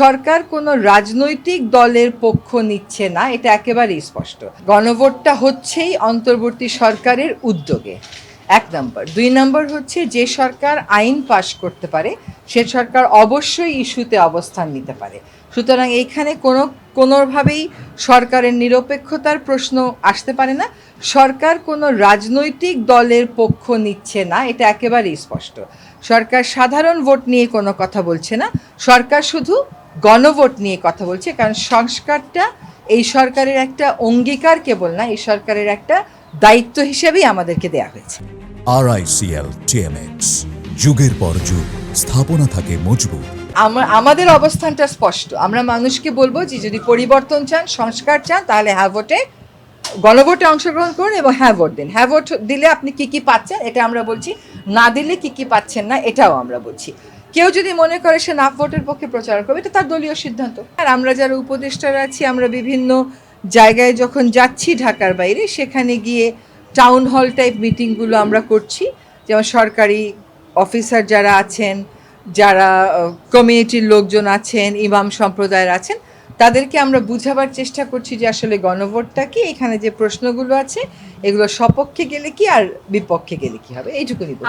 সরকার কোনো রাজনৈতিক দলের পক্ষ নিচ্ছে না, এটা একেবারেই স্পষ্ট। গণভোটটা হচ্ছেই অন্তর্বর্তী সরকারের উদ্যোগে, 1 নম্বর। 2 নম্বর হচ্ছে যে সরকার আইন পাশ করতে পারে সে সরকার অবশ্যই ইস্যুতে অবস্থান নিতে পারে। সুতরাং এইখানে কোনোভাবেই সরকারের নিরপেক্ষতার প্রশ্ন আসতে পারে না। সরকার কোনো রাজনৈতিক দলের পক্ষ নিচ্ছে না, এটা একেবারেই স্পষ্ট। সরকার সাধারণ ভোট নিয়ে কোনো কথা বলছে না, সরকার শুধু গণভোট নিয়ে কথা বলছে। কারণ সংস্কারটা এই সরকারের একটা অঙ্গীকার কেবল না, এই সরকারের একটা দায়িত্ব হিসেবেই আমাদেরকে দেয়া হয়েছে। RICL TMX, যুগের পর যুগ স্থাপনা থাকে মজবুত। আমাদের অবস্থানটা স্পষ্ট। আমরা মানুষকে বলবো যে যদি পরিবর্তন চান, সংস্কার চান, তাহলে হ্যাঁ ভোটে, গণভোটে অংশগ্রহণ করুন এবং হ্যাঁ ভোট দিন। হ্যাঁ ভোট দিলে আপনি কি কি পাচ্ছেন এটা আমরা বলছি, না দিলে কি কি পাচ্ছেন না এটাও আমরা বলছি। কেউ যদি মনে করে সে না ভোটের পক্ষে প্রচার করবে, এটা তার দলীয় সিদ্ধান্ত। আর আমরা যারা উপদেষ্টারা আছি, আমরা বিভিন্ন জায়গায় যখন যাচ্ছি ঢাকার বাইরে, সেখানে গিয়ে টাউন হল টাইপ মিটিংগুলো আমরা করছি। যেমন সরকারি অফিসার যারা আছেন, যারা কমিউনিটির লোকজন আছেন, ইমাম সম্প্রদায়ের আছেন, তাদেরকে আমরা বুঝাবার চেষ্টা করছি যে আসলে গণভোটটা কি, এখানে যে প্রশ্নগুলো আছে এগুলো সপক্ষে গেলে কি আর বিপক্ষে গেলে কি হবে, এইটুকুনি বোঝা।